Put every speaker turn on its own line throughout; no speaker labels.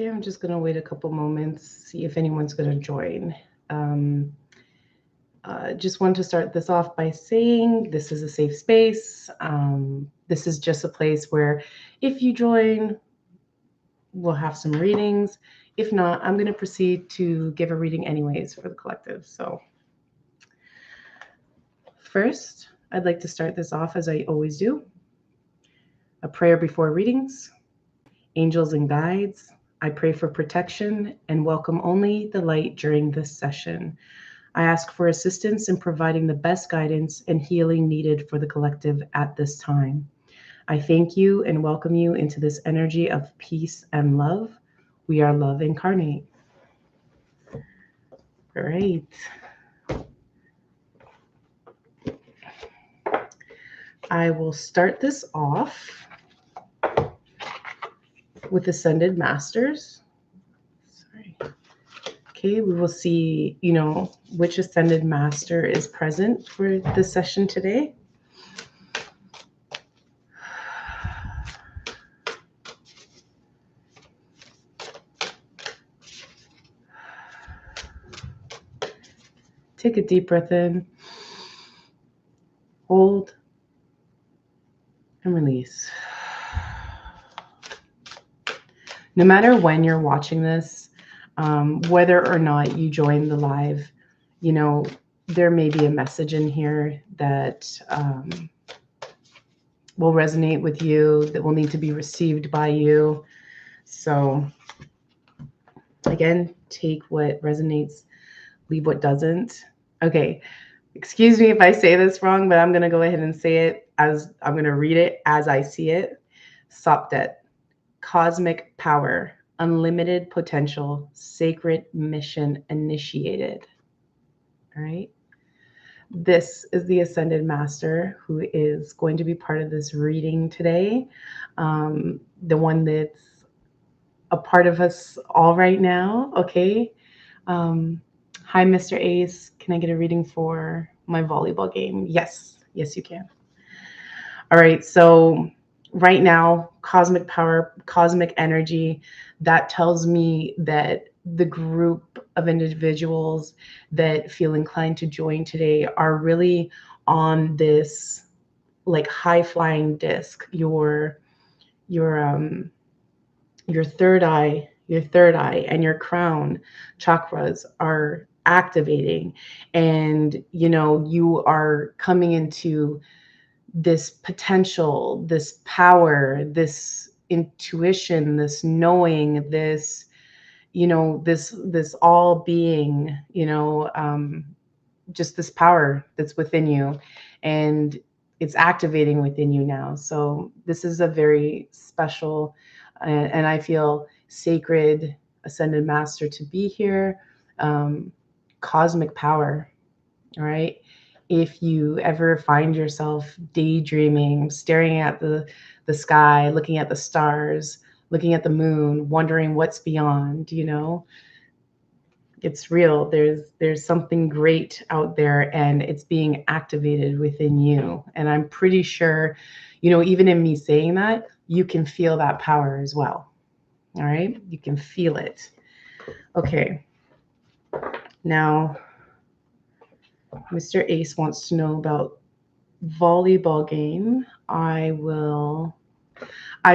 Okay, I'm just going to wait a couple moments, see if anyone's going to join. Um, just want to start this off by saying this is a safe space. This is just a place where if you join, we'll have some readings. If not, I'm going to proceed to give a reading anyways for the collective. So first, I'd like to start this off as I always do. A prayer before readings. Angels and guides, I pray for protection and welcome only the light during this session. I ask for assistance in providing the best guidance and healing needed for the collective at this time. I thank you and welcome you into this energy of peace and love. We are love incarnate. All right. I will start this off with Ascended Masters. Sorry. Okay, we will see, which Ascended Master is present for the session today. Take a deep breath in, hold, and release. No matter when you're watching this, whether or not you join the live, there may be a message in here that will resonate with you, that will need to be received by you. So again, take what resonates, leave what doesn't. Okay, excuse me if I say this wrong, but I'm going to go ahead and say it as I'm going to read it as I see it. Sopdet, cosmic power, unlimited potential, sacred mission initiated. All right. This is the Ascended Master who is going to be part of this reading today. The one that's a part of us all right now. Okay. Hi, Mr. Ace. Can I get a reading for my volleyball game? Yes. Yes, you can. All right. So right now, cosmic power, cosmic energy, that tells me that the group of individuals that feel inclined to join today are really on this like high flying disc. Your third eye, and your crown chakras are activating, and you are coming into this potential, this power, this intuition, this knowing, this this all being, just this power that's within you, and it's activating within you now. So this is a very special and I feel sacred Ascended Master to be here. Cosmic power. All right. If you ever find yourself daydreaming, staring at the sky, looking at the stars, looking at the moon, wondering what's beyond, it's real. There's something great out there, and it's being activated within you. And I'm pretty sure, even in me saying that, you can feel that power as well. All right, you can feel it. Okay. Now, Mr. Ace wants to know about volleyball game. I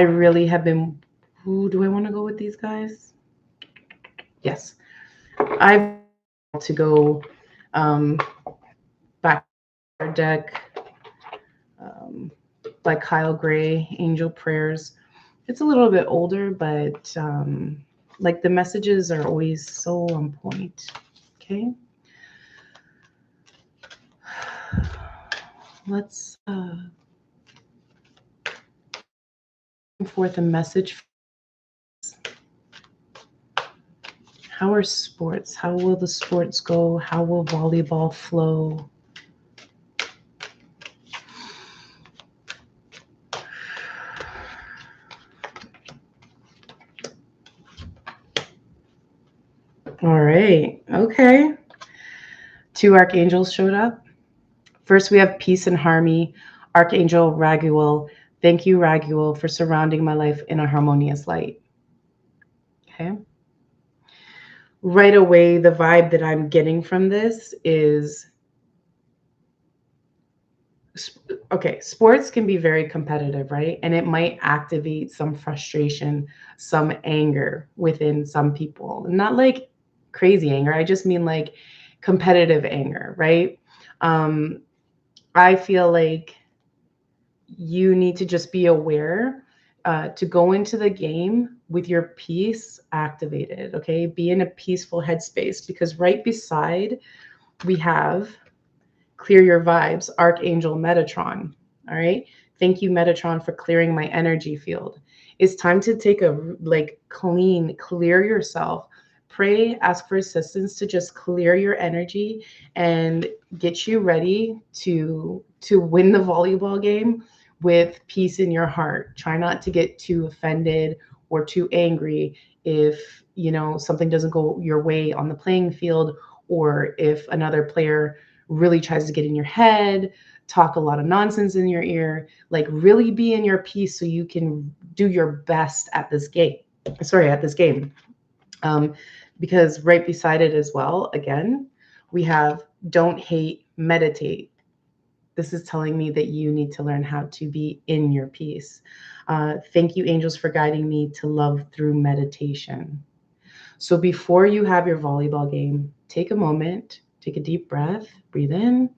really have been. Who do I want to go with these guys? Yes, I've to go back to our deck by Kyle Gray, Angel Prayers. It's a little bit older, but like the messages are always so on point. Okay. Let's bring forth a message. How are sports? How will the sports go? How will volleyball flow? All right. Okay. 2 archangels showed up. First, we have peace and harmony. Archangel Raguel. Thank you, Raguel, for surrounding my life in a harmonious light. Okay. Right away, the vibe that I'm getting from this is okay, sports can be very competitive, right? And it might activate some frustration, some anger within some people. Not like crazy anger, I just mean like competitive anger, right? Um, I feel like you need to just be aware to go into the game with your peace activated, okay? Be in a peaceful headspace because right beside we have Clear Your Vibes, Archangel Metatron. All right. Thank you, Metatron, for clearing my energy field. It's time to take a clear yourself. Pray, ask for assistance to just clear your energy and get you ready to win the volleyball game with peace in your heart. Try not to get too offended or too angry if something doesn't go your way on the playing field, or if another player really tries to get in your head, talk a lot of nonsense in your ear, like really be in your peace so you can do your best at this game. Sorry, at this game. Um, because right beside it as well, again, we have don't hate, meditate. This is telling me that you need to learn how to be in your peace. Thank you, angels, for guiding me to love through meditation. So before you have your volleyball game, take a moment, take a deep breath, breathe in,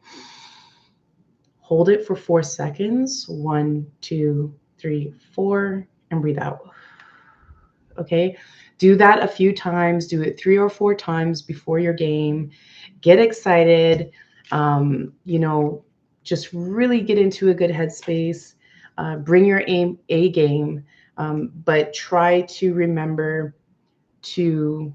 hold it for 4 seconds, 1, 2, 3, 4, and breathe out. Okay, do that a few times, do it 3 or 4 times before your game. Get excited, just really get into a good headspace. Bring your A game, but try to remember to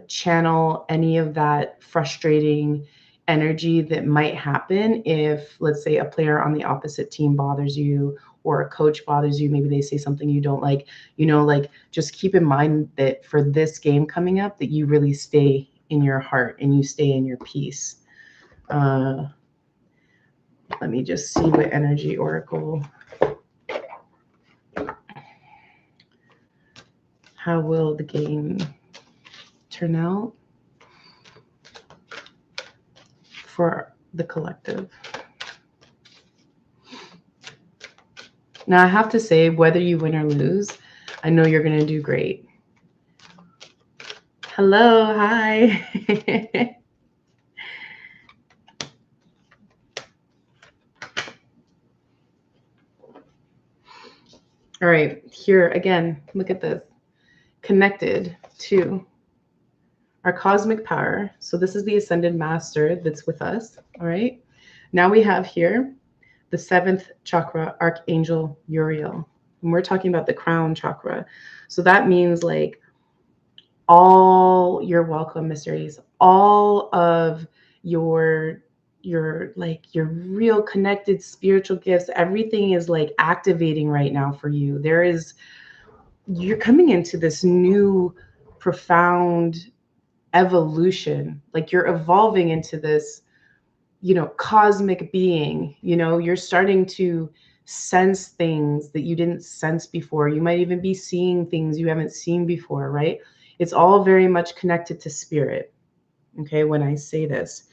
channel any of that frustrating energy that might happen if, let's say, a player on the opposite team bothers you or a coach bothers you. Maybe they say something you don't like. Just keep in mind that for this game coming up, that you really stay in your heart and you stay in your peace. Let me just see what energy oracle. How will the game turn out for the collective? Now, I have to say, whether you win or lose, I know you're going to do great. Hello, hi. All right, here again, look at this. Connected to our cosmic power. So this is the ascended master that's with us. All right. Now we have here the 7th chakra, Archangel Uriel. And we're talking about the crown chakra. So that means like you're welcome, mysteries, all of your real connected spiritual gifts, everything is like activating right now for you. You're coming into this new profound evolution, like you're evolving into this cosmic being. You're starting to sense things that you didn't sense before. You might even be seeing things you haven't seen before, right? It's all very much connected to spirit, okay, when I say this.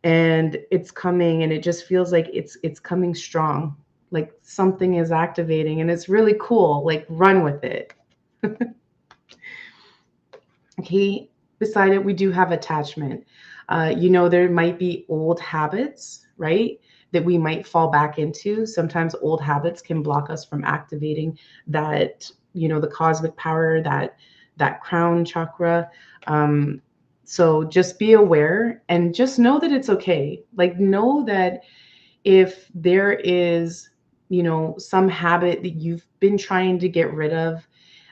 And it's coming, and it just feels like it's coming strong, like something is activating, and it's really cool. Like, run with it. Okay, beside it, we do have attachment. There might be old habits, right, that we might fall back into. Sometimes old habits can block us from activating that, the cosmic power, that crown chakra. So just be aware and just know that it's okay. Like, know that if there is, some habit that you've been trying to get rid of,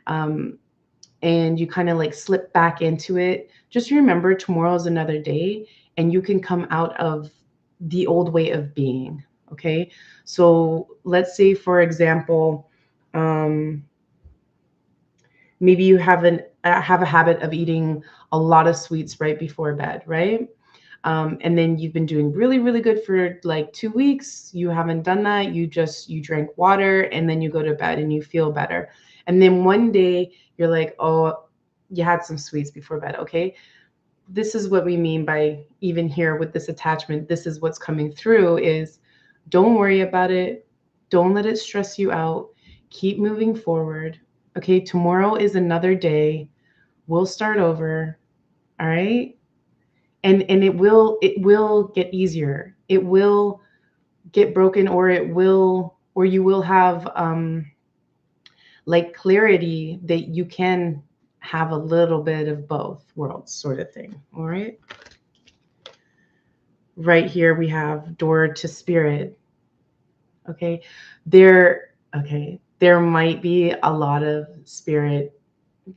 and you kind of like slip back into it, just remember tomorrow is another day and you can come out of the old way of being. Okay. So let's say, for example, maybe you have a habit of eating a lot of sweets right before bed, right? And then you've been doing really, really good for like 2 weeks. You haven't done that. You drank water and then you go to bed and you feel better. And then one day you're like, oh, you had some sweets before bed. Okay. This is what we mean by, even here with this attachment, this is what's coming through is, don't worry about it. Don't let it stress you out. Keep moving forward. Okay. Tomorrow is another day. We'll start over. All right. And it will get easier. It will get broken, or you will have like clarity that you can have a little bit of both worlds, sort of thing. All right. Right here we have door to spirit. Okay. There might be a lot of spirit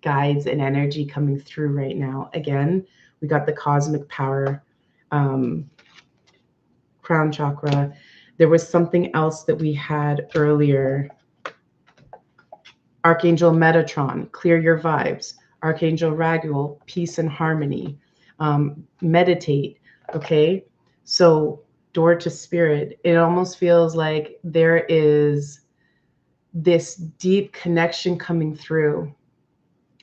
guides and energy coming through right now. Again, we got the cosmic power, um, crown chakra. There was something else that we had earlier. Archangel Metatron, clear your vibes. Archangel Raguel, peace and harmony. Meditate. Okay. So, door to spirit, it almost feels like there is this deep connection coming through.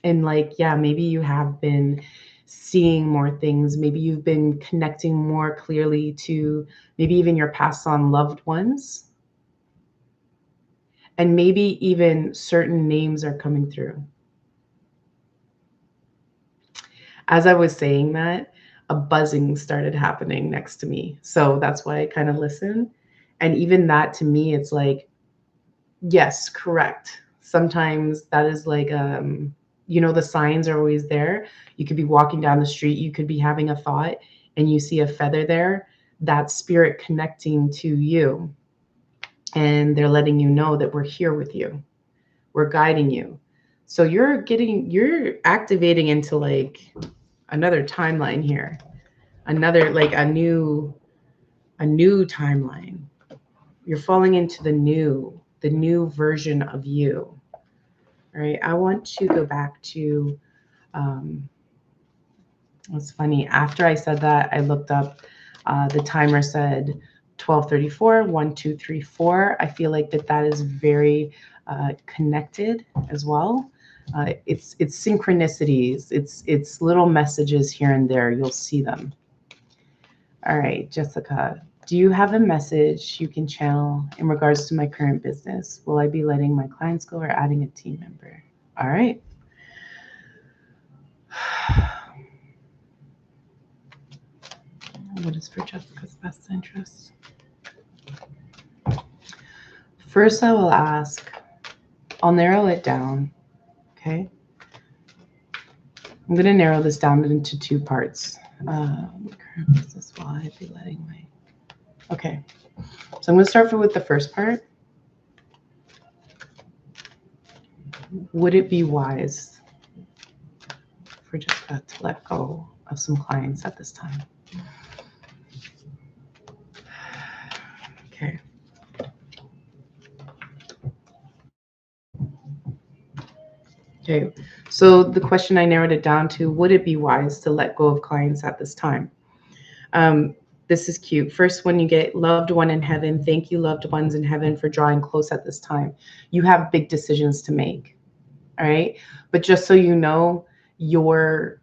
And, like, yeah, maybe you have been seeing more things. Maybe you've been connecting more clearly to maybe even your passed on loved ones. And maybe even certain names are coming through. As I was saying that, a buzzing started happening next to me. So that's why I kind of listen. And even that, to me, it's like, yes, correct. Sometimes that is like, the signs are always there. You could be walking down the street, you could be having a thought, and you see a feather there. That's spirit connecting to you. And they're letting you know that we're here with you. We're guiding you. So you're activating into like another timeline here. Another, like, a new timeline. You're falling into the new version of you. All right. I want to go back to, it's funny. After I said that, I looked up, the timer said 12:34, 1, 2, 3, 4. I feel like that is very connected as well. It's synchronicities. It's little messages here and there. You'll see them. All right, Jessica, do you have a message you can channel in regards to my current business? Will I be letting my clients go or adding a team member? All right. What is for Jessica's best interest? First, I will ask, I'll narrow it down. Okay. I'm going to narrow this down into two parts. Current business, will I be letting my... Okay. So I'm going to start with the first part. Would it be wise for Jessica to let go of some clients at this time? Okay. Okay. So the question, I narrowed it down to, would it be wise to let go of clients at this time? This is cute. First one, you get loved one in heaven. Thank you, loved ones in heaven, for drawing close at this time. You have big decisions to make. All right. But just so you know, your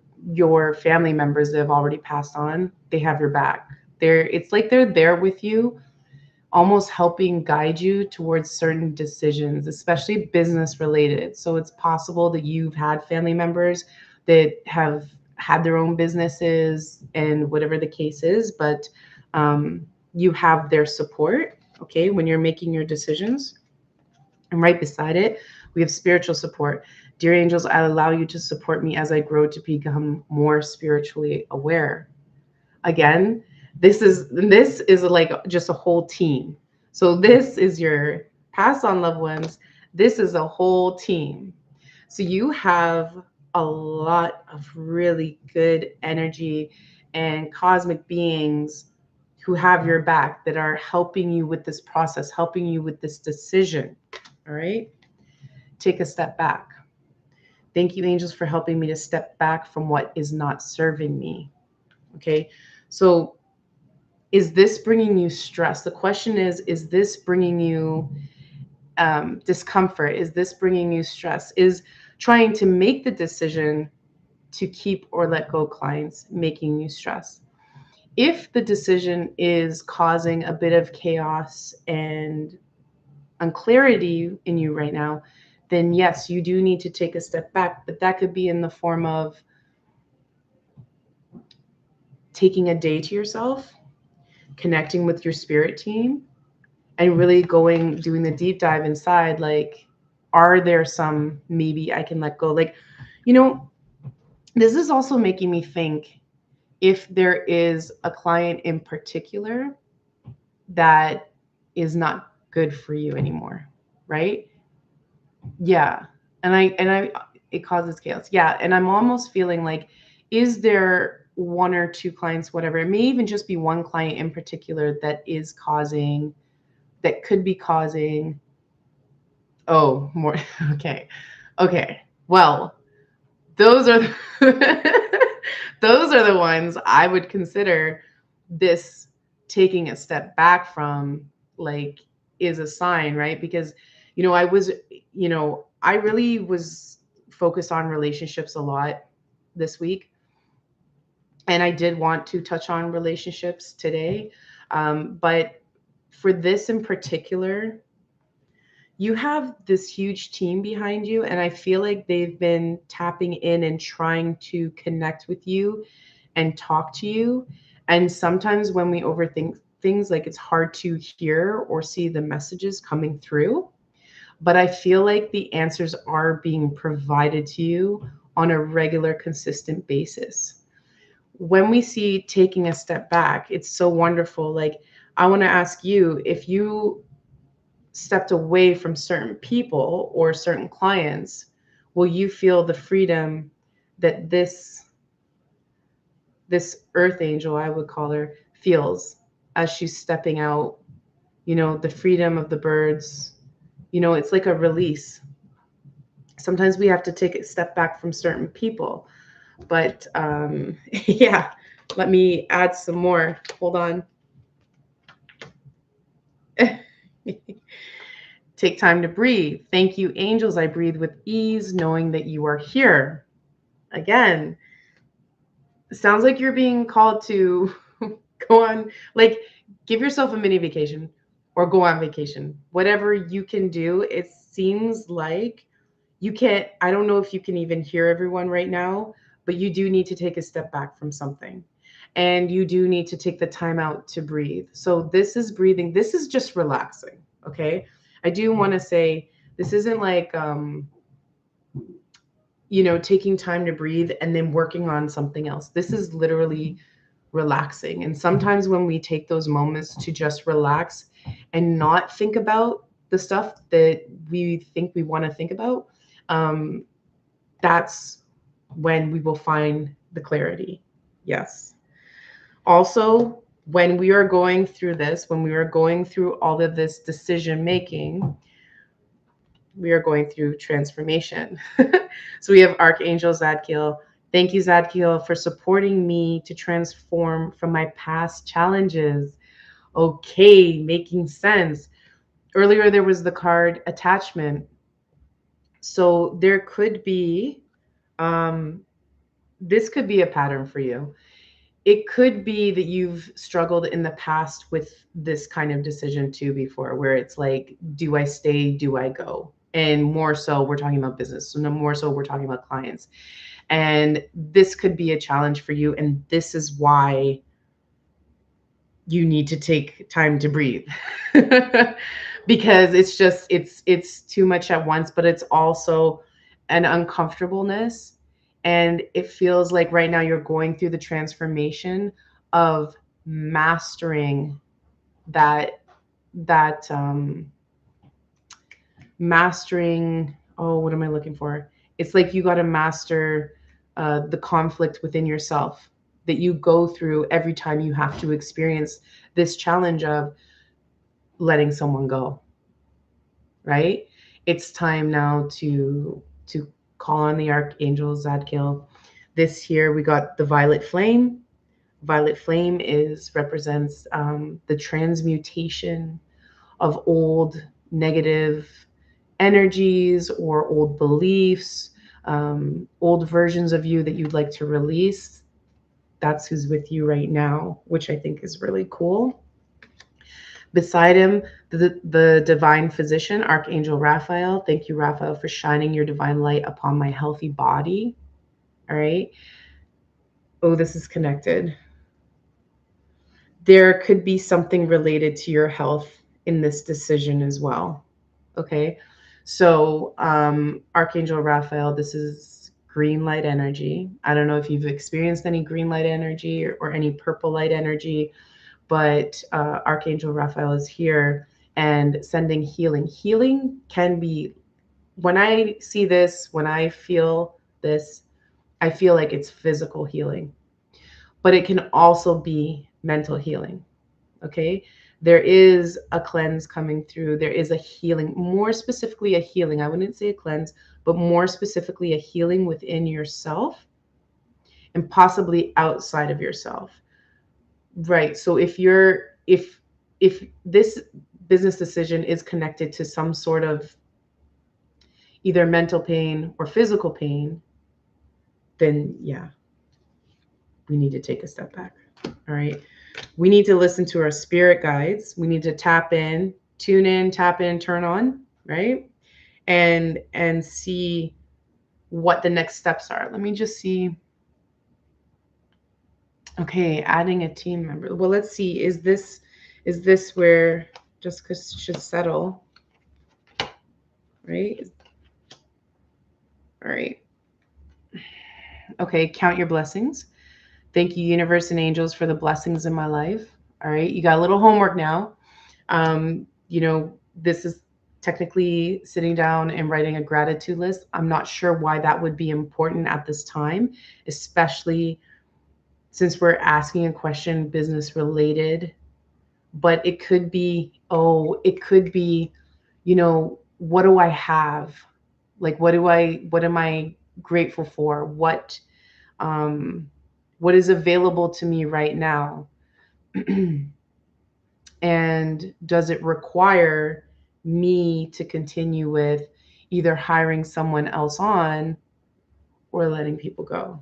family members that have already passed on, they have your back. It's like they're there with you, almost helping guide you towards certain decisions, especially business related. So it's possible that you've had family members that have had their own businesses and whatever the case is, but you have their support, okay, when you're making your decisions. And right beside it, we have spiritual support. Dear angels, I allow you to support me as I grow to become more spiritually aware. Again, this is like just a whole team. So this is your past on loved ones. This is a whole team. So you have a lot of really good energy and cosmic beings who have your back, that are helping you with this process, helping you with this decision. All right. Take a step back. Thank you, angels, for helping me to step back from what is not serving me. Okay. So is this bringing you stress? The question is this bringing you discomfort? Is this bringing you stress? Is trying to make the decision to keep or let go clients making you stress. If the decision is causing a bit of chaos and unclarity in you right now, then yes, you do need to take a step back. But that could be in the form of taking a day to yourself, connecting with your spirit team, and really doing the deep dive inside. Like, are there some maybe I can let go? Like, you know, this is also making me think if there is a client in particular that is not good for you anymore, right? Yeah. And I it causes chaos. Yeah, and I'm almost feeling like, is there one or two clients, whatever, it may even just be one client in particular that could be causing, oh, more. Okay. Okay. Well, those are those are the ones I would consider this taking a step back from, like, is a sign, right? Because I really was focused on relationships a lot this week, and I did want to touch on relationships today. But for this in particular, you have this huge team behind you, and I feel like they've been tapping in and trying to connect with you and talk to you. And sometimes when we overthink things, like, it's hard to hear or see the messages coming through. But I feel like the answers are being provided to you on a regular, consistent basis. When we see taking a step back, it's so wonderful. Like, I want to ask you, if you stepped away from certain people or certain clients, will you feel the freedom that this earth angel, I would call her, feels as she's stepping out? The freedom of the birds, it's like a release. Sometimes we have to take a step back from certain people, but yeah, let me add some more. Hold on. Take time to breathe. Thank you, angels. I breathe with ease, knowing that you are here. Again, it sounds like you're being called to go on, like, give yourself a mini vacation or go on vacation. Whatever you can do, it seems like you can't, I don't know if you can even hear everyone right now, but you do need to take a step back from something. And you do need to take the time out to breathe. So this is breathing. This is just relaxing. Okay. I do want to say this isn't like, taking time to breathe and then working on something else. This is literally relaxing. And sometimes when we take those moments to just relax and not think about the stuff that we think we want to think about, um, that's when we will find the clarity. Yes. Also, when we are going through this, when we are going through all of this decision making, we are going through transformation. So we have Archangel Zadkiel. Thank you, Zadkiel, for supporting me to transform from my past challenges. Okay, making sense. Earlier, there was the card attachment. So there could be, this could be a pattern for you. It could be that you've struggled in the past with this kind of decision too before, where it's like, do I stay? Do I go? And more so, we're talking about business. So no more so, we're talking about clients. And this could be a challenge for you. And this is why you need to take time to breathe. Because it's too much at once, but it's also an uncomfortableness. And it feels like right now you're going through the transformation of mastering that mastering, oh, what am I looking for? It's like you got to master the conflict within yourself that you go through every time you have to experience this challenge of letting someone go, right? It's time now to call on the archangel Zadkiel. This here we got the violet flame. Violet flame represents the transmutation of old negative energies or old beliefs, old versions of you that you'd like to release. That's who's with you right now, which I think is really cool. Beside him, the divine physician, Archangel Raphael. Thank you, Raphael, for shining your divine light upon my healthy body. All right. Oh, this is connected. There could be something related to your health in this decision as well. Okay. So, Archangel Raphael, this is green light energy. I don't know if you've experienced any green light energy or any purple light energy, but Archangel Raphael is here and sending healing. Healing can be, when I see this, when I feel this, I feel like it's physical healing, but it can also be mental healing. Okay. There is a cleanse coming through. There is a healing, more specifically, a healing. I wouldn't say a cleanse, but more specifically, a healing within yourself and possibly outside of yourself. Right. So if this business decision is connected to some sort of either mental pain or physical pain, then yeah, we need to take a step back. All right. We need to listen to our spirit guides. We need to tap in, tune in, tap in, turn on, right? And see what the next steps are. Let me just see. Okay, adding a team member. Well, let's see. Is this where Jessica should settle? Right? All right. Okay, count your blessings. Thank you, universe and angels, for the blessings in my life. All right, you got a little homework now. This is technically sitting down and writing a gratitude list. I'm not sure why that would be important at this time, especially since we're asking a question business related. But it could be, what do I have? Like, what am I grateful for? What is available to me right now? And does it require me to continue with either hiring someone else on or letting people go?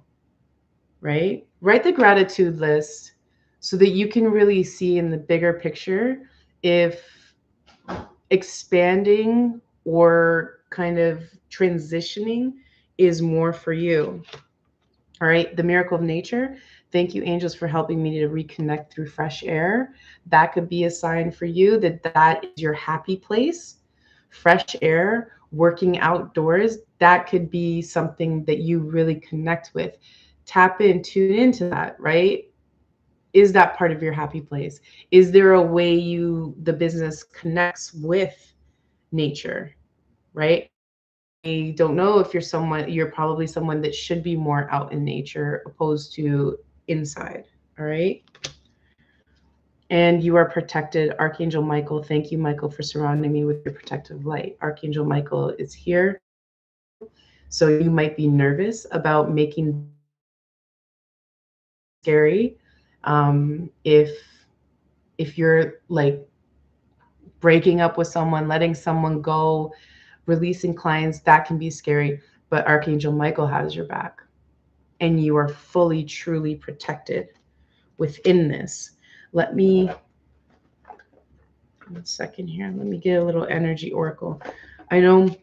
Right? Write the gratitude list so that you can really see in the bigger picture if expanding or kind of transitioning is more for you. All right, the miracle of nature. Thank you, angels, for helping me to reconnect through fresh air. That could be a sign for you that that is your happy place. Fresh air, working outdoors, that could be something that you really connect with. Tap in, tune into that, right? Is that part of your happy place? Is there a way the business connects with nature, right? I don't know if you're probably someone that should be more out in nature opposed to inside. All right. And you are protected. Archangel Michael, thank you, Michael, for surrounding me with your protective light. Archangel Michael is here. So you might be nervous about making scary. If you're like breaking up with someone, letting someone go, releasing clients, that can be scary. But Archangel Michael has your back. And you are fully, truly protected within this. Let me, 1 second here. Let me get a little energy oracle. I know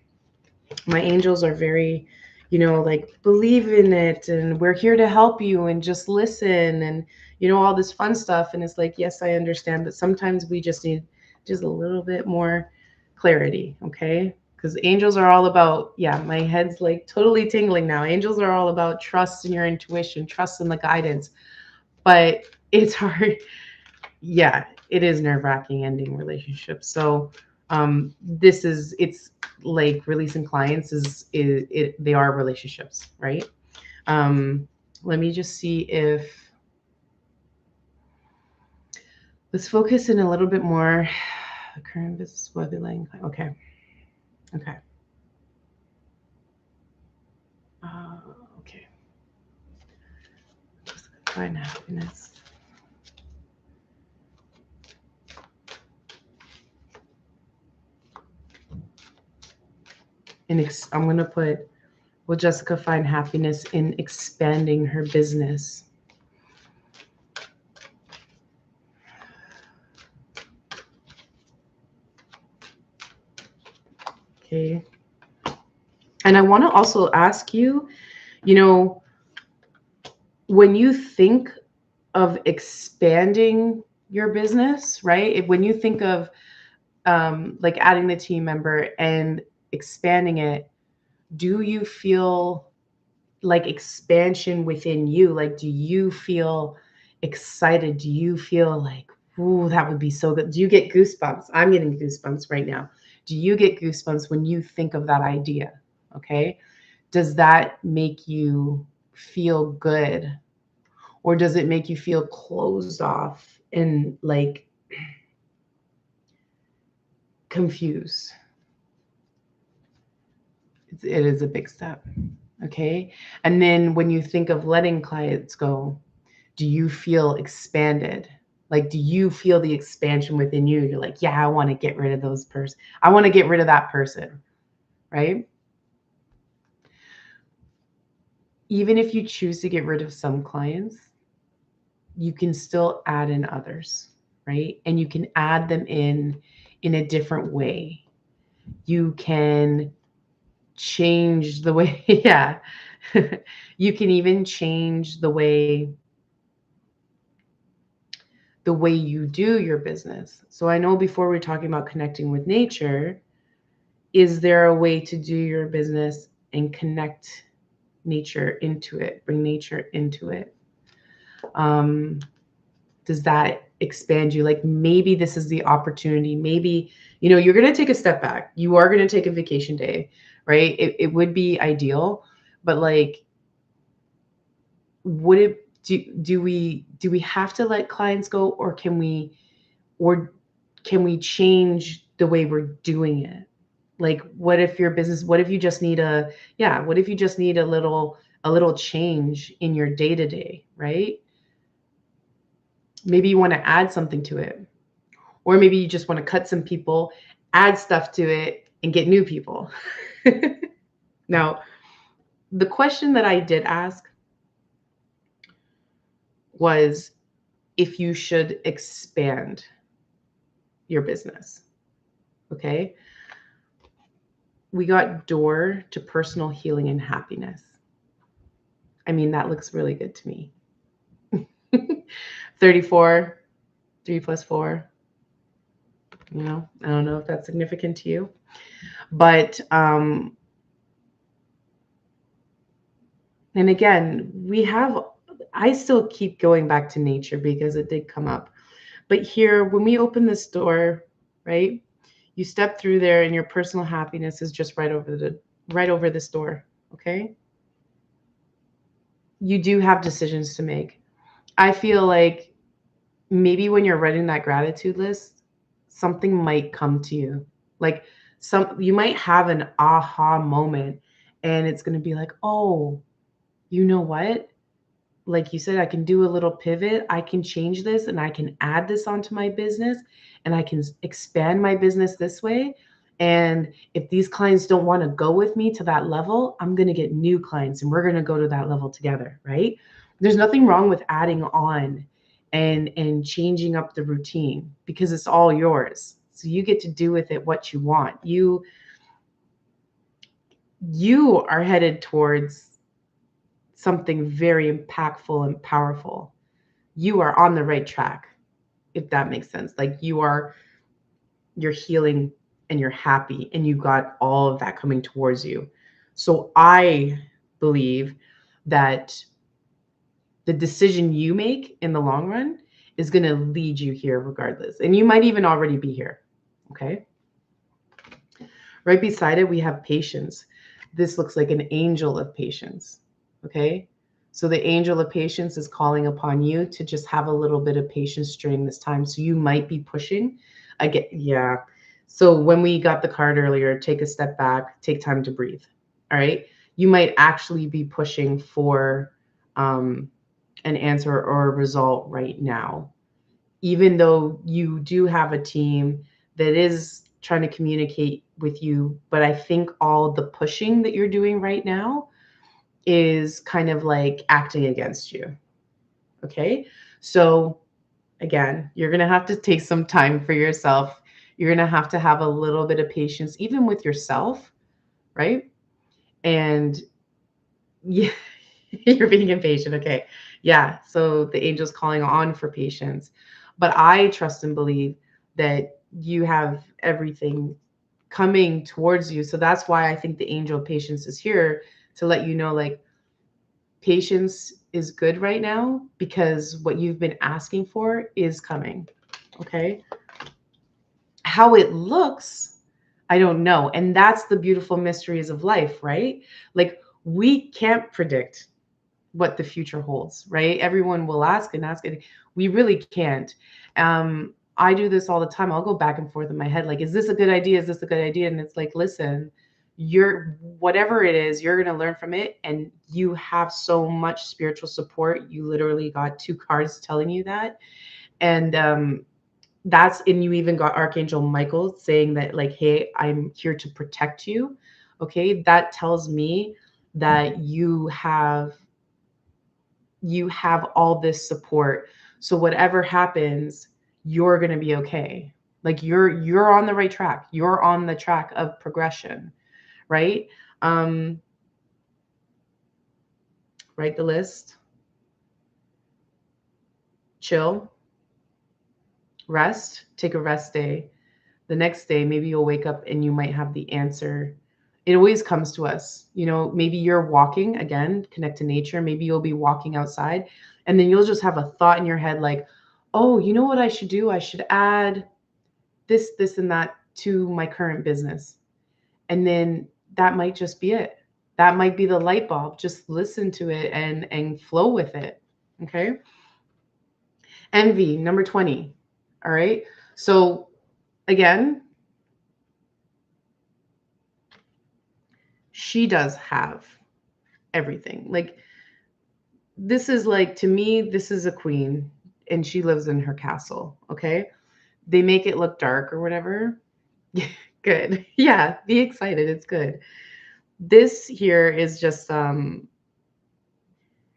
my angels are very, like, believe in it and we're here to help you and just listen and, all this fun stuff. And it's like, yes, I understand. But sometimes we just need just a little bit more clarity. Okay. Because angels are all about, yeah, my head's like totally tingling now. Angels are all about trust in your intuition, trust in the guidance. But it's hard. Yeah, it is nerve-wracking ending relationships. So it's like releasing clients they are relationships, right? Let me just see if let's focus in a little bit more. The current business will be like, okay. Okay. Just find happiness. And I'm gonna put Will Jessica find happiness in expanding her business? Okay. And I want to also ask you, you know, when you think of expanding your business, right? When you think of like adding the team member and expanding it, do you feel like expansion within you? Like, do you feel excited? Do you feel like, ooh, that would be so good? Do you get goosebumps? I'm getting goosebumps right now. Do you get goosebumps when you think of that idea? Okay. Does that make you feel good? Or does it make you feel closed off and like confused? It is a big step. Okay. And then when you think of letting clients go, do you feel expanded? Like, do you feel the expansion within you? You're like, yeah, I want to get rid of those person. I want to get rid of that person, right? Even if you choose to get rid of some clients, you can still add in others, right? And you can add them in a different way. You can change the way, yeah. You can even change the way you do your business. So I know before we are talking about connecting with nature, is there a way to do your business and connect nature into it, bring nature into it? Does that expand you? Like, maybe this is the opportunity. Maybe, you're going to take a step back. You are going to take a vacation day, right? It would be ideal, but like, would it, do we have to let clients go, or can we change the way we're doing it? Like, what if your business, what if you just need what if you just need a little change in your day to day, right? Maybe you want to add something to it, or maybe you just want to cut some people, add stuff to it, and get new people. Now, the question that I did ask was if you should expand your business. Okay. We got door to personal healing and happiness. I mean, that looks really good to me. 34, 3 plus 4. I don't know if that's significant to you, but and again, I still keep going back to nature because it did come up. But here, when we open this door, right, you step through there and your personal happiness is just right over this door. Okay. You do have decisions to make. I feel like maybe when you're writing that gratitude list, something might come to you. Like, you might have an aha moment, and it's going to be like, oh, you know what? Like you said, I can do a little pivot. I can change this and I can add this onto my business, and I can expand my business this way. And if these clients don't want to go with me to that level, I'm going to get new clients and we're going to go to that level together, right? There's nothing wrong with adding on and changing up the routine, because it's all yours. So you get to do with it what you want. You are headed towards something very impactful and powerful. You are on the right track, if that makes sense. Like, you're healing and you're happy and you got all of that coming towards you. So I believe that the decision you make in the long run is going to lead you here regardless. And you might even already be here. Okay. Right beside it, we have patience. This looks like an angel of patience. Okay. So the angel of patience is calling upon you to just have a little bit of patience during this time. So you might be pushing. Yeah. So when we got the card earlier, take a step back, take time to breathe. All right. You might actually be pushing for an answer or a result right now, even though you do have a team that is trying to communicate with you. But I think all the pushing that you're doing right now is kind of like acting against you. Okay. So again, you're going to have to take some time for yourself. You're going to have a little bit of patience, even with yourself, right? And yeah, you're being impatient. Okay. Yeah. So the angel's calling on for patience. But I trust and believe that you have everything coming towards you. So that's why I think the angel of patience is here to let you know, like, patience is good right now because what you've been asking for is coming. Okay. How it looks, I don't know. And that's the beautiful mysteries of life, right? Like, we can't predict what the future holds, right? Everyone will ask and ask, and we really can't. I do this all the time. I'll go back and forth in my head, like, is this a good idea? Is this a good idea? And it's like, listen, you're whatever it is, you're gonna learn from it, and you have so much spiritual support. You literally got two cards telling you that, and and you even got Archangel Michael saying that, like, hey, I'm here to protect you. Okay, that tells me that you have all this support. So whatever happens, you're going to be okay. Like, you're on the right track. You're on the track of progression, right? Um write the list, chill, rest, take a rest day. The next day, maybe you'll wake up and you might have the answer. It always comes to us. Maybe you're walking, again, connect to nature. Maybe you'll be walking outside and then you'll just have a thought in your head like, oh, you know what I should do? I should add this, and that to my current business. And then that might just be it. That might be the light bulb. Just listen to it and flow with it. Okay. Envy, number 20. All right. So again, she does have everything. Like, this is like, to me, this is a queen and she lives in her castle. Okay. They make it look dark or whatever. Good. Yeah. Be excited. It's good. This here is just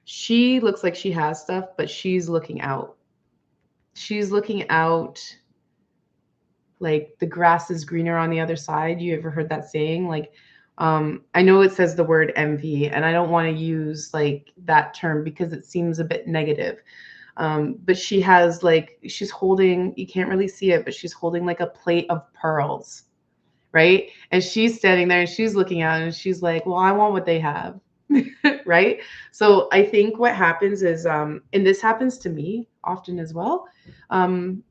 she looks like she has stuff, but she's looking out. She's looking out, like the grass is greener on the other side. You ever heard that saying? Like, I know it says the word envy, and I don't want to use like that term because it seems a bit negative. But she has, like, she's holding, you can't really see it, but she's holding like a plate of pearls, right? And she's standing there and she's looking out and she's like, well, I want what they have. Right? So I think what happens is, and this happens to me often as well. Um,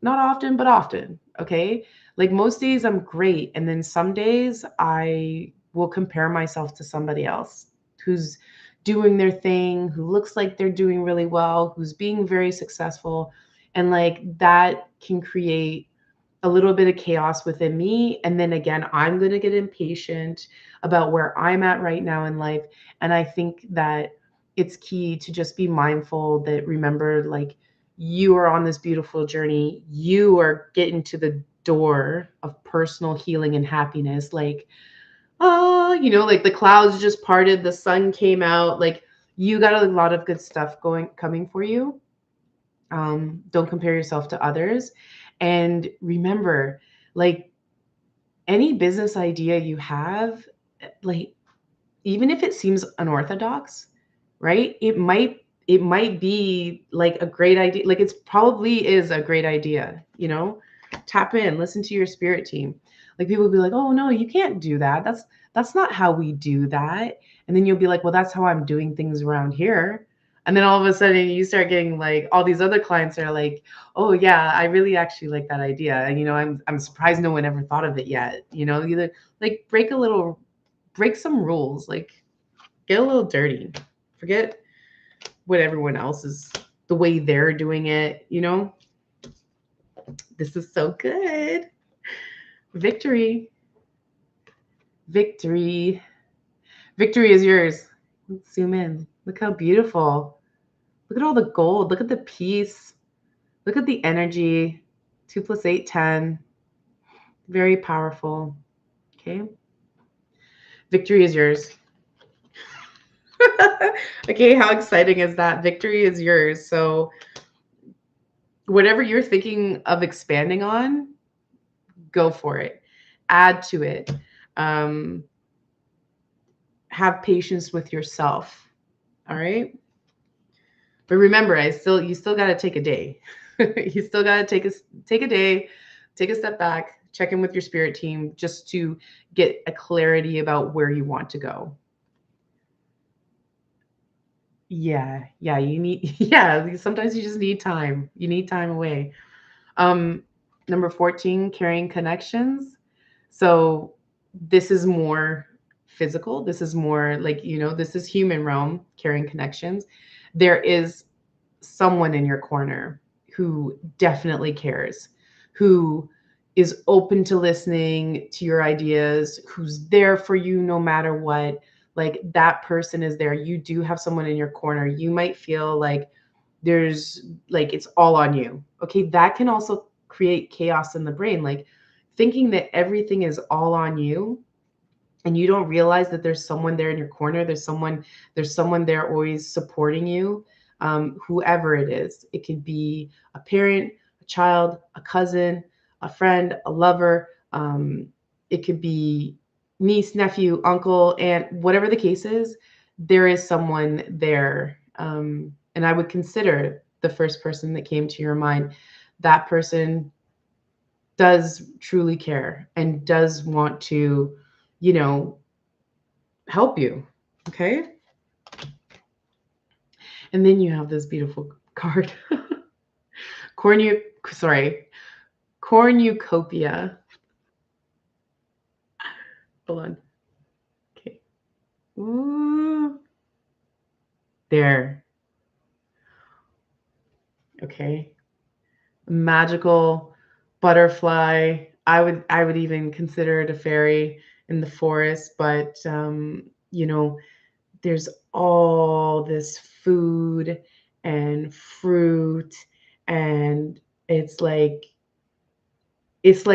Not often, but often. Okay. Like, most days I'm great. And then some days I will compare myself to somebody else who's doing their thing, who looks like they're doing really well, who's being very successful. And like, that can create a little bit of chaos within me. And then again, I'm going to get impatient about where I'm at right now in life. And I think that it's key to just be mindful that, remember, like, you are on this beautiful journey. You are getting to the door of personal healing and happiness. Like, like the clouds just parted, the sun came out. Like, you got a lot of good stuff coming for you. Don't compare yourself to others. And remember, like, any business idea you have, like, even if it seems unorthodox, right? It might be like a great idea. Like, it's probably is a great idea. Tap in, listen to your spirit team. Like, people will be like, oh no, you can't do that. That's not how we do that. And then you'll be like, well, that's how I'm doing things around here. And then all of a sudden you start getting like all these other clients are like, oh yeah, I really actually like that idea. And I'm surprised no one ever thought of it yet. Either like break some rules, like get a little dirty. Forget what everyone else is, the way they're doing it. This is so good. Victory. Victory. Victory is yours. Let's zoom in. Look how beautiful. Look at all the gold. Look at the peace. Look at the energy. 2 plus 8, 10. Very powerful. Okay. Victory is yours. Okay, how exciting is that? Victory is yours. So whatever you're thinking of expanding on, go for it. Add to it. Um, have patience with yourself. All right. But remember, you still got to take a day. You still got to take a day, take a step back, check in with your spirit team just to get a clarity about where you want to go. Yeah, you need yeah, sometimes you just need time. You need time away. Um Number 14, carrying connections. So this is more physical. This is more like, this is human realm, carrying connections. There is someone in your corner who definitely cares, who is open to listening to your ideas, who's there for you no matter what. Like that person is there. You do have someone in your corner. You might feel like there's like it's all on you. Okay, that can also create chaos in the brain. Like thinking that everything is all on you and you don't realize that there's someone there in your corner, there's someone there always supporting you. Whoever it is, it could be a parent, a child, a cousin, a friend, a lover. It could be niece, nephew, uncle, aunt, whatever the case is. There is someone there, and I would consider the first person that came to your mind. That person does truly care and does want to, you know, help you. Okay. And then you have this beautiful card. Cornu, sorry, cornucopia. Hold on. Okay. Ooh. There. Okay. Magical butterfly. I would even consider it a fairy in the forest, but there's all this food and fruit, and it's like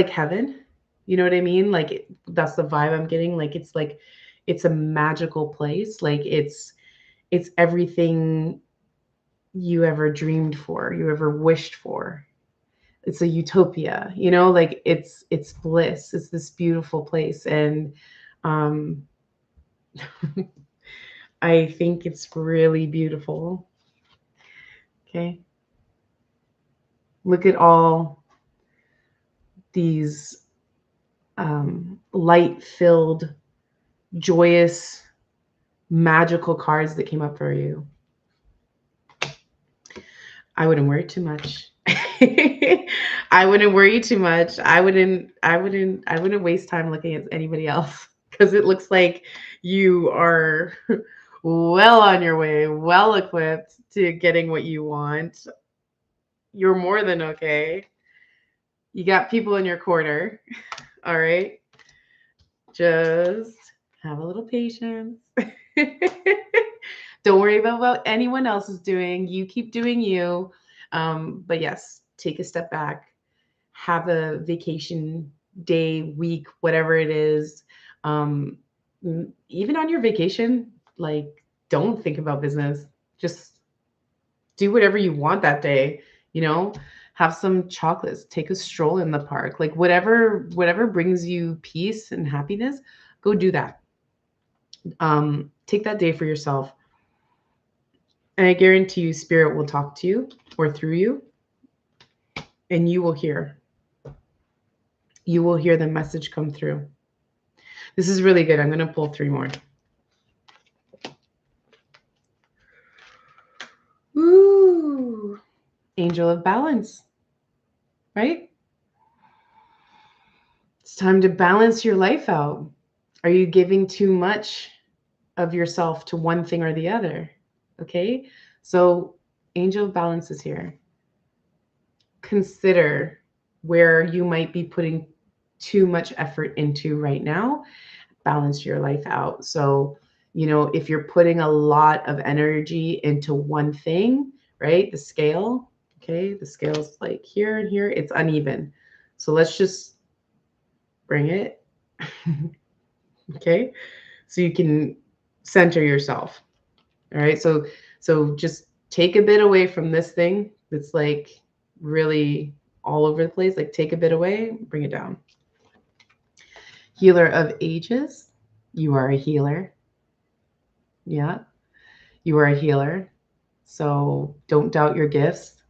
heaven. You know what I mean? Like that's the vibe I'm getting. Like it's a magical place. Like it's everything you ever dreamed for, you ever wished for. It's a utopia, like it's bliss. It's this beautiful place, and um I think it's really beautiful. Okay. Look at all these light filled, joyous, magical cards that came up for you. I wouldn't worry too much. I wouldn't worry too much. I wouldn't waste time looking at anybody else because it looks like you are well on your way, well equipped to getting what you want. You're more than okay. You got people in your corner. All right. Just have a little patience. Don't worry about what anyone else is doing. You keep doing you. But yes, take a step back, have a vacation day, week, whatever it is. Um, Even on your vacation, like, don't think about business. Just do whatever you want that day, you know? Have some chocolates, take a stroll in the park. Like whatever brings you peace and happiness, go do that. Take that day for yourself. And I guarantee you spirit will talk to you or through you, and you will hear. You will hear the message come through. This is really good. I'm going to pull 3 more. Ooh, angel of balance, right? It's time to balance your life out. Are you giving too much of yourself to one thing or the other? Okay. So, angel of balance is here. Consider where you might be putting too much effort into right now. Balance your life out. So, if you're putting a lot of energy into one thing, right? The scale, okay, the scale's like here and here, it's uneven. So let's just bring it, okay? So you can center yourself. All right. So just take a bit away from this thing that's like really all over the place. Like take a bit away, bring it down. Healer of ages. You are a healer. Yeah. You are a healer. So don't doubt your gifts.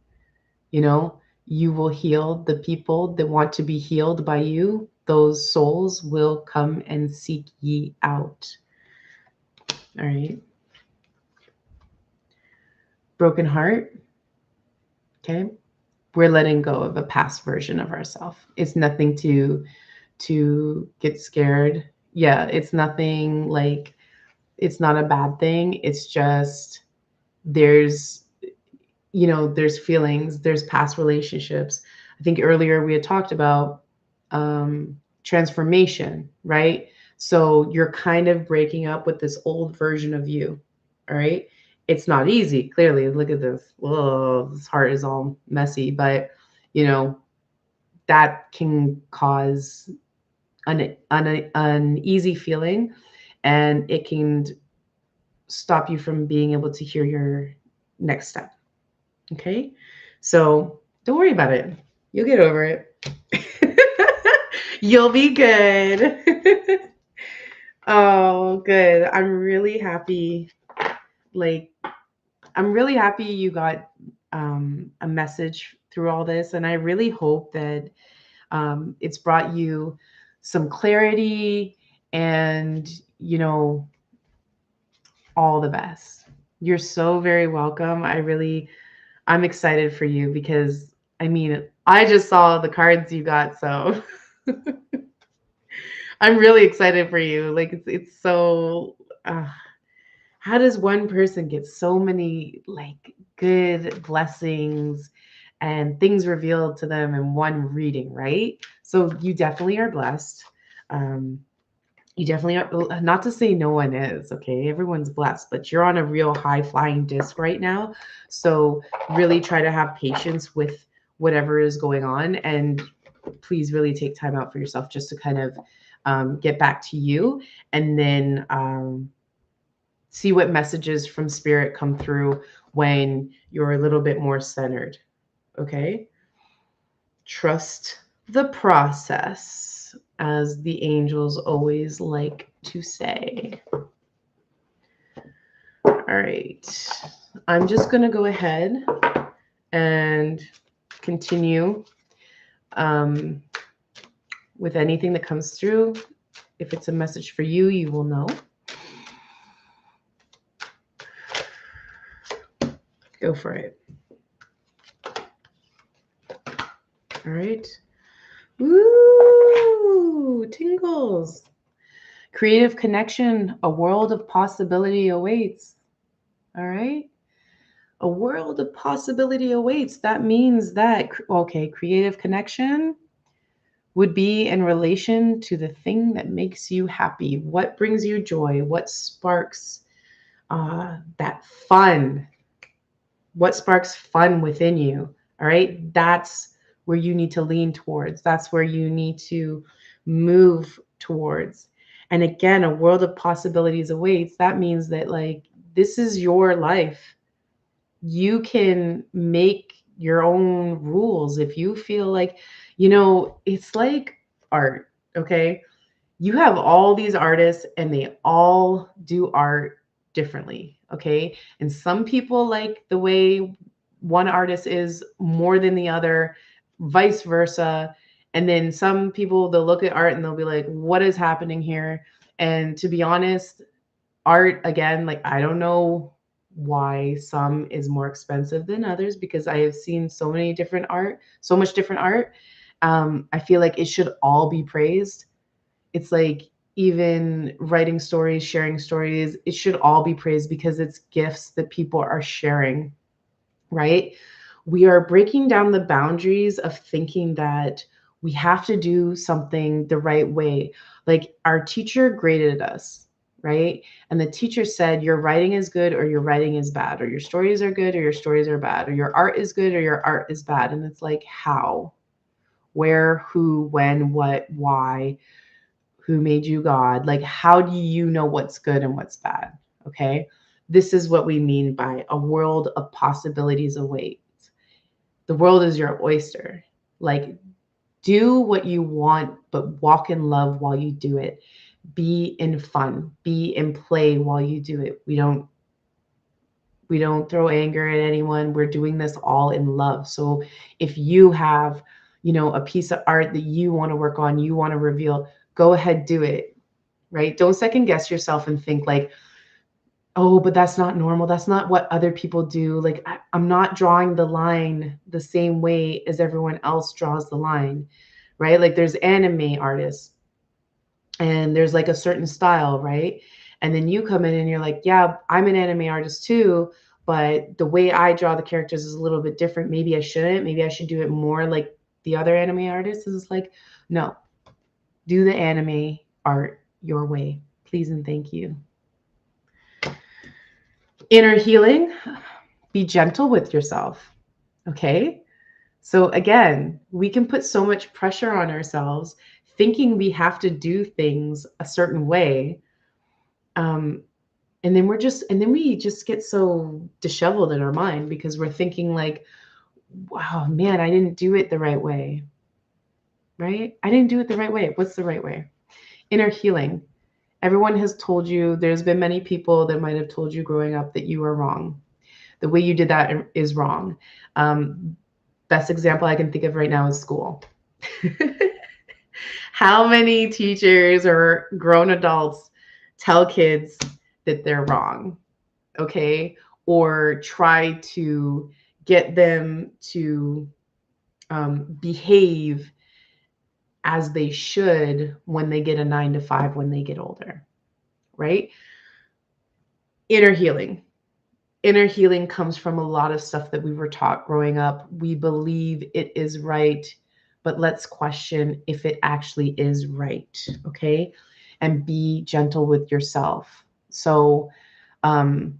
You know, you will heal the people that want to be healed by you. Those souls will come and seek ye out. All right. Broken heart. Okay. We're letting go of a past version of ourselves. It's nothing to get scared. Yeah, it's nothing like it's not a bad thing. It's just there's there's feelings, there's past relationships. I think earlier we had talked about transformation, right? So you're kind of breaking up with this old version of you. All right. It's not easy, clearly. Look at this. Whoa, this heart is all messy, but you know, that can cause an uneasy feeling, and it can stop you from being able to hear your next step. Okay. So don't worry about it. You'll get over it. You'll be good. Oh, good. Like, I'm really happy you got a message through all this. And I really hope that it's brought you some clarity and, all the best. You're so very welcome. I'm excited for you because I mean, I just saw the cards you got, so I'm really excited for you. Like it's so how does one person get so many like good blessings and things revealed to them in one reading, right? So you definitely are blessed. Um, you definitely are, not to say no one is, okay? Everyone's blessed, but you're on a real high flying disc right now. So really try to have patience with whatever is going on, and please really take time out for yourself just to kind of get back to you, and then see what messages from spirit come through when you're a little bit more centered. Okay. Trust the process, as the angels always like to say. All right. I'm just going to go ahead and continue with anything that comes through. If it's a message for you, you will know. Go for it. All right. Woo! Tingles. Creative connection. A world of possibility awaits. All right. A world of possibility awaits. That means that, okay, creative connection would be in relation to the thing that makes you happy. What brings you joy? What sparks that fun? What sparks fun within you? All right. That's where you need to lean towards. That's where you need to move towards. And again, a world of possibilities awaits. That means that, like, this is your life. You can make your own rules if you feel like, it's like art. Okay. You have all these artists and they all do art differently. Okay. And some people like the way one artist is more than the other, vice versa. And then some people, they'll look at art and they'll be like, what is happening here? And to be honest, art, again, like, I don't know why some is more expensive than others, because I have seen so much different art. I feel like it should all be praised. It's like, even writing stories, sharing stories, it should all be praised because it's gifts that people are sharing, right? We are breaking down the boundaries of thinking that we have to do something the right way. Like, our teacher graded us, right? And the teacher said, your writing is good or your writing is bad, or your stories are good or your stories are bad, or your art is good or your art is bad. And it's like, how, where, who, when, what, why, who made you God? Like, how do you know what's good and what's bad? Okay. This is what we mean by a world of possibilities awaits. The world is your oyster. Like, do what you want, but walk in love while you do it. Be in fun, be in play while you do it. We don't throw anger at anyone. We're doing this all in love. So if you have, a piece of art that you want to work on, you want to reveal, go ahead, do it. Right? Don't second guess yourself and think like, oh, but that's not normal. That's not what other people do. Like, I'm not drawing the line the same way as everyone else draws the line, right? Like, there's anime artists and there's like a certain style, right? And then you come in and you're like, yeah, I'm an anime artist too, but the way I draw the characters is a little bit different. Maybe I shouldn't. Maybe I should do it more like the other anime artists. It's like, no, do the anime art your way, please and thank you. Inner healing, be gentle with yourself. Okay. So again, we can put so much pressure on ourselves thinking we have to do things a certain way. And then we just get so disheveled in our mind because we're thinking like, wow, man, I didn't do it the right way. Right? I didn't do it the right way. What's the right way? Inner healing. Everyone has told you, there's been many people that might have told you growing up that you are wrong. The way you did that is wrong. Best example I can think of right now is school. How many teachers or grown adults tell kids that they're wrong, okay? Or try to get them to behave as they should when they get a 9 to 5 when they get older, right? Inner healing. Inner healing comes from a lot of stuff that we were taught growing up. We believe it is right, but let's question if it actually is right, okay? And be gentle with yourself. So don't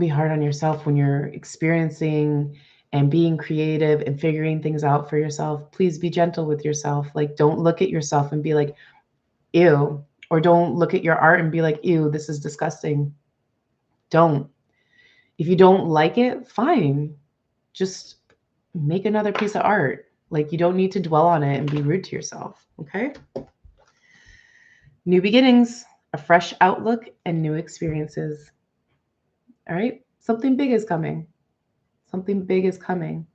be hard on yourself when you're experiencing and being creative and figuring things out for yourself. Please be gentle with yourself. Like, don't look at yourself and be like, ew, or don't look at your art and be like, ew, this is disgusting. Don't. If you don't like it, fine. Just make another piece of art. Like, you don't need to dwell on it and be rude to yourself. Okay. New beginnings, a fresh outlook, and new experiences. All right. Something big is coming. Something big is coming.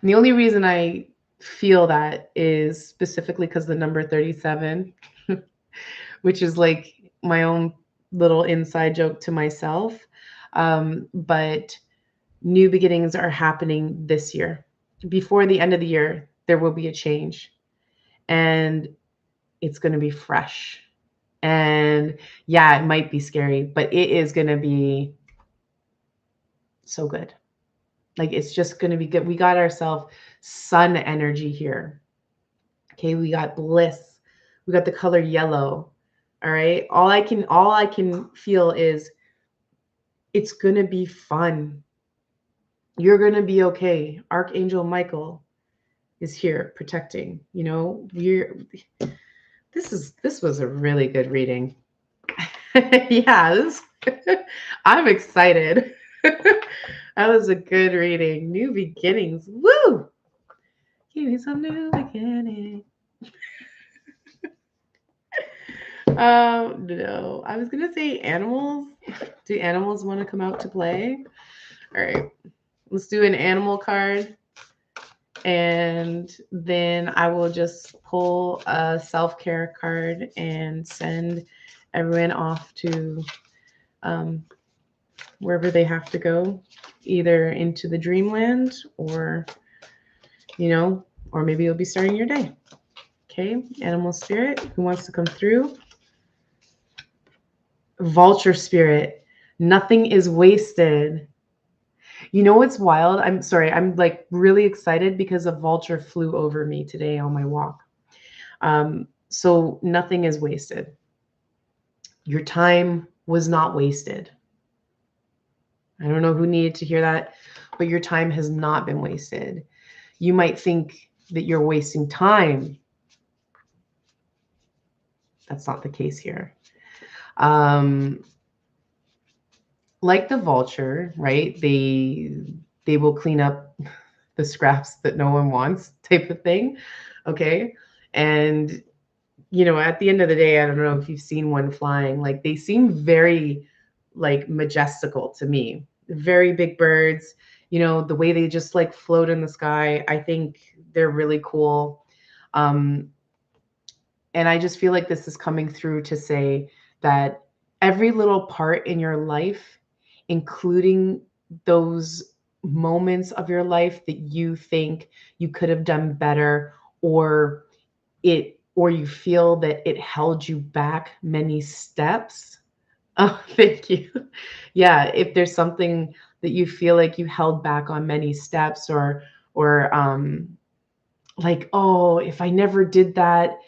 And the only reason I feel that is specifically because the number 37, which is like my own little inside joke to myself. But new beginnings are happening this year. Before the end of the year, there will be a change and it's going to be fresh. And yeah, it might be scary, but it is going to be so good. Like, it's just going to be good. We got ourselves sun energy here. Okay, we got bliss. We got the color yellow. All right. All I can feel is it's going to be fun. You're going to be okay. Archangel Michael is here protecting. This was a really good reading. Yeah, I'm excited. That was a good reading. New beginnings. Woo! Give me some new beginning. No, I was gonna say animals. Do animals want to come out to play? All right, let's do an animal card. And then I will just pull a self-care card and send everyone off to wherever they have to go, either into the dreamland or, or maybe you'll be starting your day. Okay, animal spirit, who wants to come through? Vulture spirit, nothing is wasted. You know what's wild? I'm sorry, I'm like really excited because a vulture flew over me today on my walk. So nothing is wasted. Your time was not wasted. I don't know who needed to hear that, but your time has not been wasted. You might think that you're wasting time. That's not the case here. like the vulture, right? They will clean up the scraps that no one wants, type of thing. Okay. And at the end of the day, I don't know if you've seen one flying, like they seem very like majestical to me. Very big birds, the way they just like float in the sky. I think they're really cool. Um, and I just feel like this is coming through to say that every little part in your life, including those moments of your life that you think you could have done better, or you feel that it held you back many steps. Oh, thank you. Yeah, if there's something that you feel like you held back on many steps, or like, oh, if I never did that,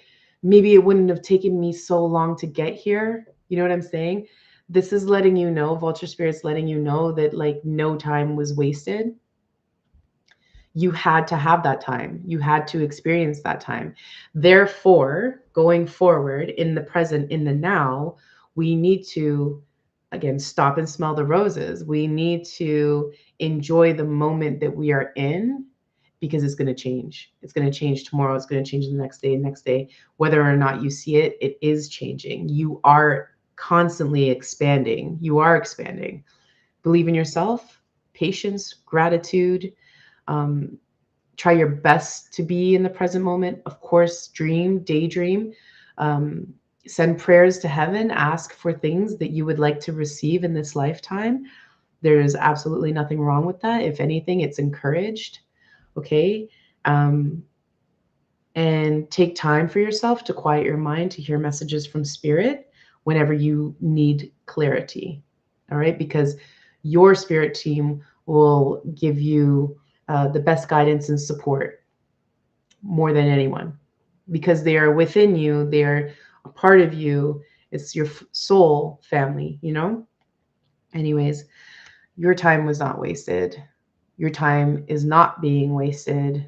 maybe it wouldn't have taken me so long to get here. You know what I'm saying? This is letting you know, Vulture Spirit's letting you know that like no time was wasted. You had to have that time. You had to experience that time. Therefore, going forward in the present, in the now, we need to, again, stop and smell the roses. We need to enjoy the moment that we are in, because it's going to change. It's going to change tomorrow. It's going to change the next day. Whether or not you see it, it is changing. You are constantly expanding. You are expanding. Believe in yourself, patience, gratitude. Um, Try your best to be in the present moment. Of course, daydream, um, send prayers to heaven, ask for things that you would like to receive in this lifetime. There's absolutely nothing wrong with that. If anything, it's encouraged. Okay. Um, and take time for yourself to quiet your mind to hear messages from spirit whenever you need clarity. All right. Because your spirit team will give you the best guidance and support more than anyone, because they are within you. They're a part of you. It's your soul family. Anyways, your time was not wasted. Your time is not being wasted.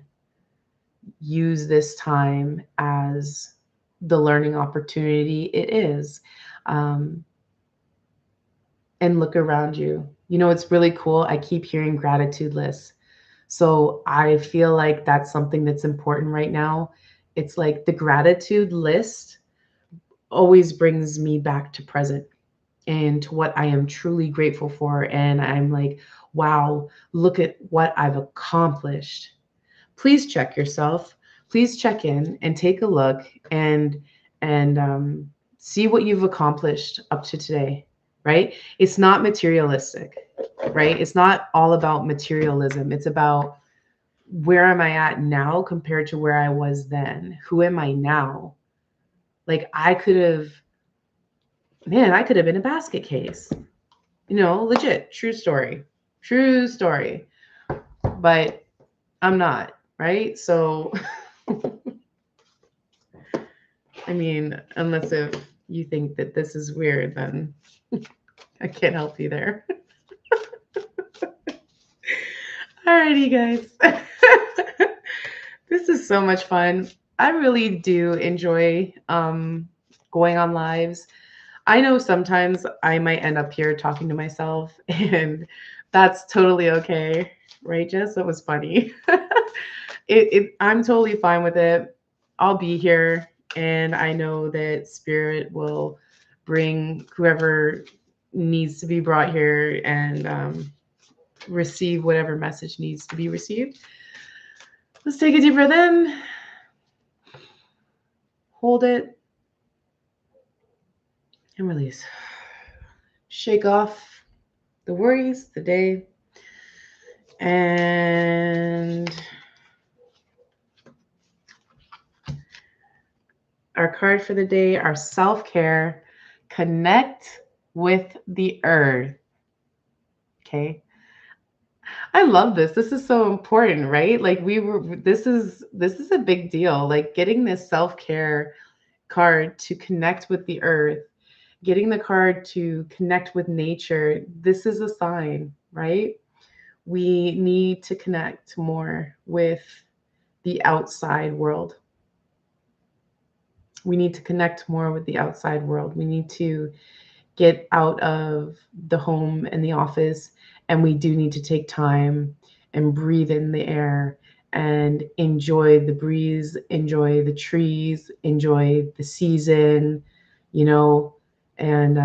Use this time as the learning opportunity it is. Um, and look around you. It's really cool. I keep hearing gratitude lists. So I feel like that's something that's important right now. It's like the gratitude list always brings me back to present and to what I am truly grateful for. And I'm like, wow, look at what I've accomplished. Please check yourself. Please check in and take a look and see what you've accomplished up to today, right? It's not materialistic, right? It's not all about materialism. It's about, where am I at now compared to where I was then? Who am I now? Like I could have been a basket case, legit, true story, true story. But I'm not, right? So, I mean, unless if you think that this is weird, then I can't help you there. Alrighty, guys. This is so much fun. I really do enjoy going on lives. I know sometimes I might end up here talking to myself, and that's totally okay. Right, Jess? That was funny. I'm totally fine with it. I'll be here, and I know that spirit will bring whoever needs to be brought here and receive whatever message needs to be received. Let's take a deep breath in, hold it, and release. Shake off the worries, the day, and our card for the day, our self-care, connect with the earth. Okay. I love this. This is so important, right? Like this is a big deal. Like getting this self-care card to connect with the earth, getting the card to connect with nature. This is a sign, right? We need to connect more with the outside world. We need to connect more with the outside world. We need to get out of the home and the office, and we do need to take time and breathe in the air and enjoy the breeze, enjoy the trees, enjoy the season, you know, and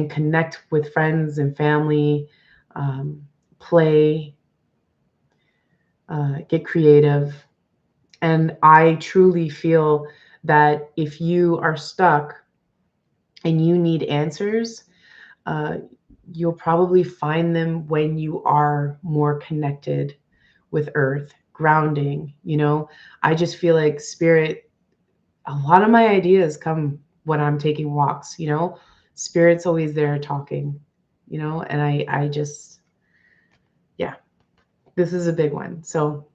connect with friends and family, play, get creative. And I truly feel that if you are stuck and you need answers, uh, you'll probably find them when you are more connected with earth, grounding. I just feel like spirit, a lot of my ideas come when I'm taking walks. Spirit's always there talking, and I just, yeah, this is a big one. So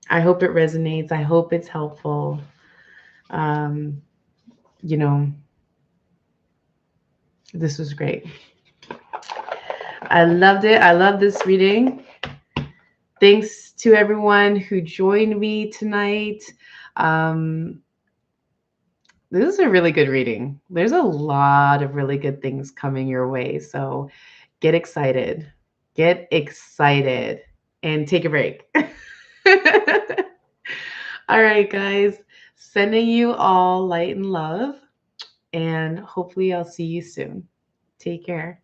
I hope it resonates. I hope it's helpful. Um, you know, this was great. I loved it. I love this reading. Thanks to everyone who joined me tonight. Um, this is a really good reading. There's a lot of really good things coming your way. So get excited. Get excited and take a break. All right, guys. Sending you all light and love. And hopefully, I'll see you soon. Take care.